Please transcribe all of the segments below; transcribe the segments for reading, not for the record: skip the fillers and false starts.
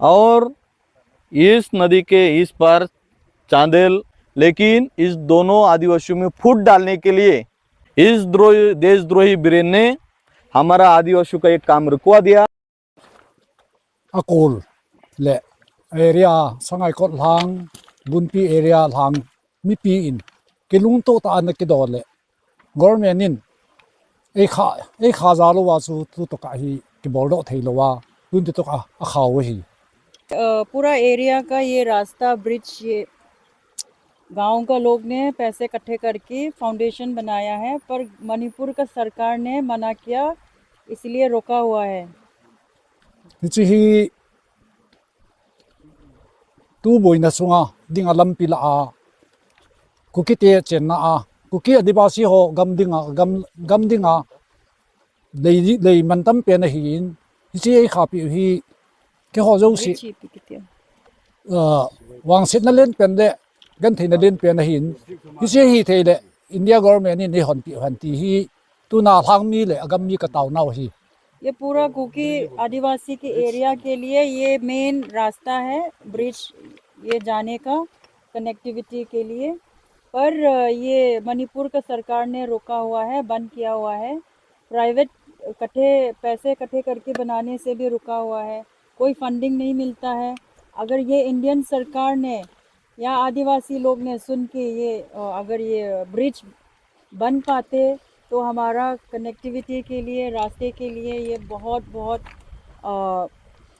और इस नदी के इस पार चांदेल। लेकिन इस दोनों आदिवासियों में फूट डालने के लिए इस देशद्रोही वीरेन ने हमारा आदिवासियों का एक काम रुकवा दिया। अकोल ले एरिया संगाई को लांग बुनपी एरिया लांग मिपी इन किलुंग तो तान के दोले गवर्नमेंट इन एक हजारों वासु तो का ही कि बोलो थे लोवा बुन तो का अखाओ ही पूरा एरिया का ये रास्ता ब्रिज ये गांव का लोग ने पैसे इकट्ठे करके फाउंडेशन बनाया है, पर मणिपुर का सरकार ने मना किया, इसलिए रोका हुआ है। ही तू बोई न सुंगा दिंगा लंपिला कुकी ते चेन्ना कुकी आदिवासी हो गम दिंगा ले मंतम पे नहीं इसी खापी ही के हो जो सी वांग सिट न लेन पेन दे गन थे न लेन पे नहीं इसी ही थे ले इंडिया गवर्नमेंट ने हंती ही तू ना थांग मी ले अगम मी कताव ना ही ये पूरा कुकी आदिवासी के एरिया के लिए ये मेन रास्ता है ब्रिज ये जाने का कनेक्टिविटी के लिए, पर ये मणिपुर का सरकार ने रोका हुआ है, बंद किया हुआ है। प्राइवेट पैसे इकट्ठे करके बनाने से भी रुका हुआ है, कोई फंडिंग नहीं मिलता है। अगर ये इंडियन सरकार ने या आदिवासी लोग ने सुन के ये अगर ये ब्रिज बन पाते तो हमारा कनेक्टिविटी के लिए, रास्ते के लिए ये बहुत बहुत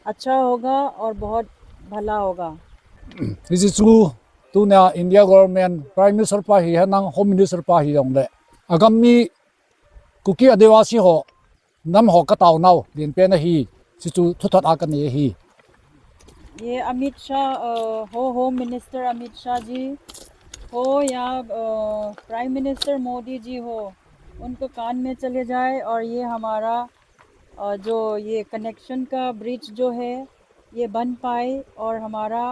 अच्छा होगा और बहुत भला होगा। This is true. Tu na India government Prime Minister pa hi nang Home Minister pa hi yong le. Agam mi kuki adivasi ho nam ho ka taw naw din pe na hi si tu thutat akan ye hi. ये अमित शाह हो, home minister Amit Shah ji हो या prime minister Modi ji हो, उनको कान में चले जाए और ये हमारा जो ये कनेक्शन का ब्रिज जो है ये बन पाए और हमारा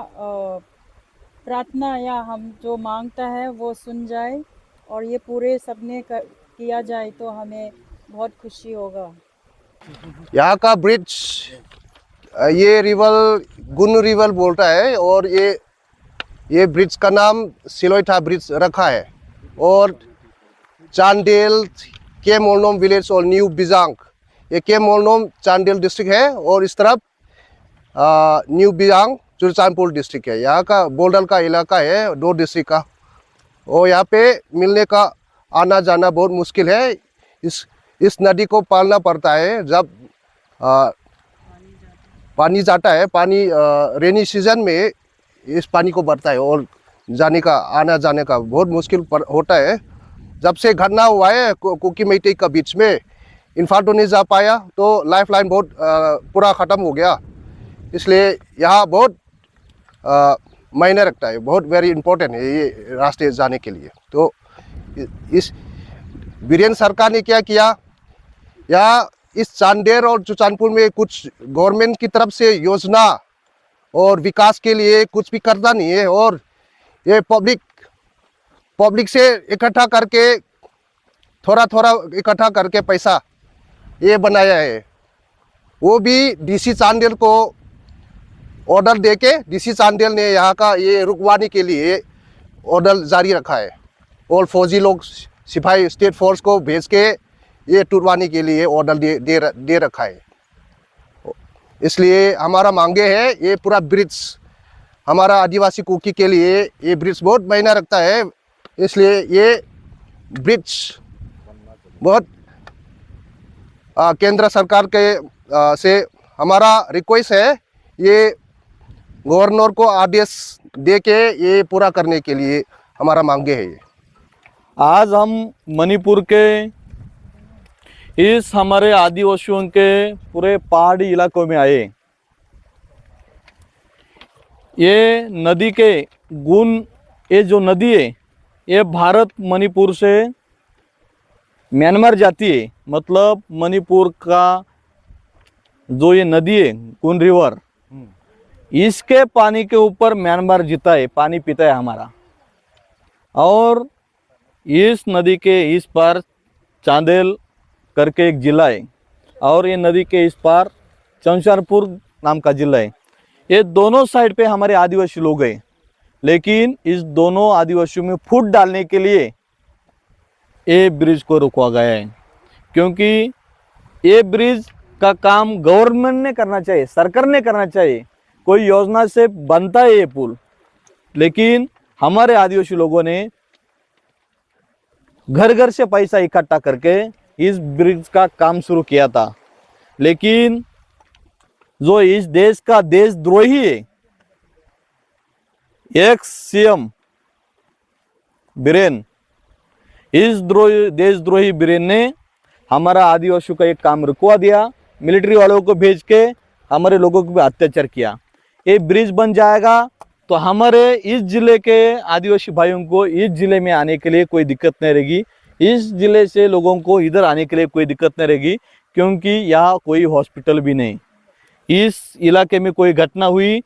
प्रार्थना या हम जो मांगता है वो सुन जाए और ये पूरे सबने किया जाए तो हमें बहुत खुशी होगा। यहाँ का ब्रिज ये रिवर गुन रिवर बोलता है और ये ब्रिज का नाम सिलोइथा ब्रिज रखा है और चांदेल के मोलनोम विलेज और न्यू बिजांग, ये के मोलनोम चांदेल डिस्ट्रिक्ट है और इस तरफ न्यू बिजांग चुरचानपुर डिस्ट्रिक्ट है। यहाँ का बॉर्डर का इलाका है दो डिस्ट्रिक्ट का और यहाँ पे मिलने का आना जाना बहुत मुश्किल है। इस नदी को पालना पड़ता है जब पानी जाता है, पानी रेनी सीजन में इस पानी को भरता है और जाने का आना जाने का बहुत मुश्किल होता है। जब से घटना हुआ है कुकी मेइतेई का बीच में इन्फाल तो नहीं जा पाया तो लाइफ लाइन बहुत पूरा ख़त्म हो गया, इसलिए यहाँ बहुत मायने रखता है, बहुत वेरी इंपॉर्टेंट है ये रास्ते जाने के लिए। तो इस वीरेन सरकार ने क्या किया, यहाँ इस चांदेर और चुचानपुर में कुछ गवर्नमेंट की तरफ से योजना और विकास के लिए कुछ भी करता नहीं है और ये पब्लिक से इकट्ठा करके थोड़ा थोड़ा इकट्ठा करके पैसा ये बनाया है। वो भी डीसी चांदेल को ऑर्डर देके डीसी चांदेल ने यहाँ का ये रुकवाने के लिए ऑर्डर जारी रखा है और फौजी लोग सिपाही स्टेट फोर्स को भेज के ये टूटवाने के लिए ऑर्डर दे रखा है। इसलिए हमारा मांगे है ये पूरा ब्रिज हमारा आदिवासी कुकी के लिए ये ब्रिज बहुत मायने रखता है, इसलिए ये ब्रिज बहुत केंद्र सरकार के से हमारा रिक्वेस्ट है ये गवर्नर को आदेश दे के ये पूरा करने के लिए हमारा मांगे है। आज हम मणिपुर के इस हमारे आदिवासियों के पूरे पहाड़ी इलाकों में आए। ये नदी के गुण, ये जो नदी है ये भारत मणिपुर से म्यांमार जाती है, मतलब मणिपुर का जो ये नदी है गुन रिवर, इसके पानी के ऊपर म्यांमार जीता है, पानी पीता है हमारा। और इस नदी के इस पार चांदेल करके एक ज़िला है और ये नदी के इस पार चुरचानपुर नाम का ज़िला है। ये दोनों साइड पे हमारे आदिवासी लोग हैं, लेकिन इस दोनों आदिवासियों में फूट डालने के लिए ये ब्रिज को रोका गया है। क्योंकि ये ब्रिज का काम गवर्नमेंट ने करना चाहिए, सरकार ने करना चाहिए, कोई योजना से बनता है ये पुल, लेकिन हमारे आदिवासी लोगों ने घर घर से पैसा इकट्ठा करके इस ब्रिज का काम शुरू किया था। लेकिन जो इस देश का देशद्रोही है, एक्स सीएम बीरेन, इस देशद्रोही बीरेन ने हमारा आदिवासियों का एक काम रुकवा दिया, मिलिट्री वालों को भेज के हमारे लोगों को भी अत्याचार किया। ये ब्रिज बन जाएगा तो हमारे इस जिले के आदिवासी भाइयों को इस जिले में आने के लिए कोई दिक्कत नहीं रहेगी, इस जिले से लोगों को इधर आने के लिए कोई दिक्कत नहीं रहेगी, क्योंकि यहाँ कोई हॉस्पिटल भी नहीं। इस इलाके में कोई घटना हुई,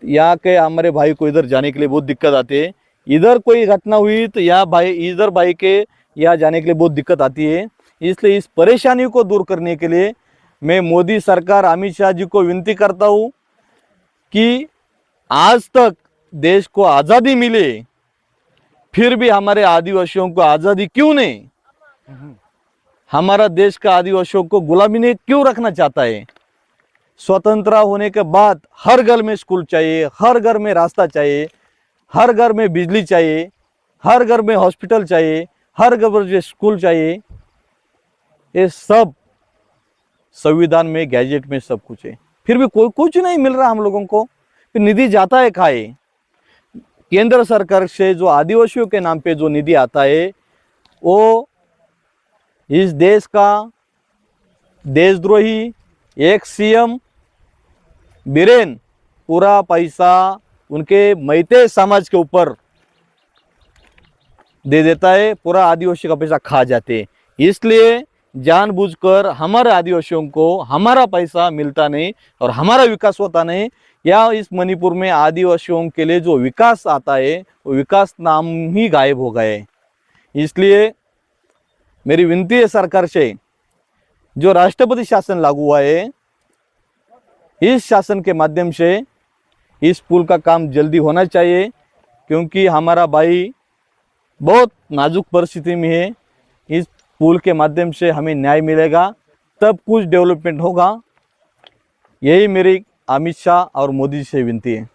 यहाँ के हमारे भाई को इधर जाने के लिए बहुत दिक्कत आती है, इधर कोई घटना हुई तो यहाँ भाई इधर भाई के यहाँ जाने के लिए बहुत दिक्कत आती है। इसलिए इस परेशानी को दूर करने के लिए मैं मोदी सरकार, अमित शाह जी को विनती करता हूँ कि आज तक देश को आज़ादी मिले, फिर भी हमारे आदिवासियों को आज़ादी क्यों नहीं? हमारा देश का आदिवासियों को गुलामी में क्यों रखना चाहता है? स्वतंत्र होने के बाद हर घर में स्कूल चाहिए, हर घर में रास्ता चाहिए, हर घर में बिजली चाहिए, हर घर में हॉस्पिटल चाहिए, हर घर में स्कूल चाहिए। ये सब संविधान में, गैजेट में सब कुछ है, फिर भी कोई कुछ नहीं मिल रहा हम लोगों को। फिर निधि जाता है खाए। केंद्र सरकार से जो आदिवासियों के नाम पे जो निधि आता है, वो इस देश का देशद्रोही एक सीएम बीरेन पूरा पैसा उनके मैते समाज के ऊपर दे देता है, पूरा आदिवासी का पैसा खा जाते। इसलिए जानबूझकर हमारे आदिवासियों को हमारा पैसा मिलता नहीं और हमारा विकास होता नहीं, या इस मणिपुर में आदिवासियों के लिए जो विकास आता है वो विकास नाम ही गायब हो गए। इसलिए मेरी विनती है सरकार से, जो राष्ट्रपति शासन लागू हुआ है, इस शासन के माध्यम से इस पुल का काम जल्दी होना चाहिए, क्योंकि हमारा भाई बहुत नाजुक परिस्थिति में है। इस पुल के माध्यम से हमें न्याय मिलेगा, तब कुछ डेवलपमेंट होगा। यही मेरी अमित शाह और मोदी जी से विनती है।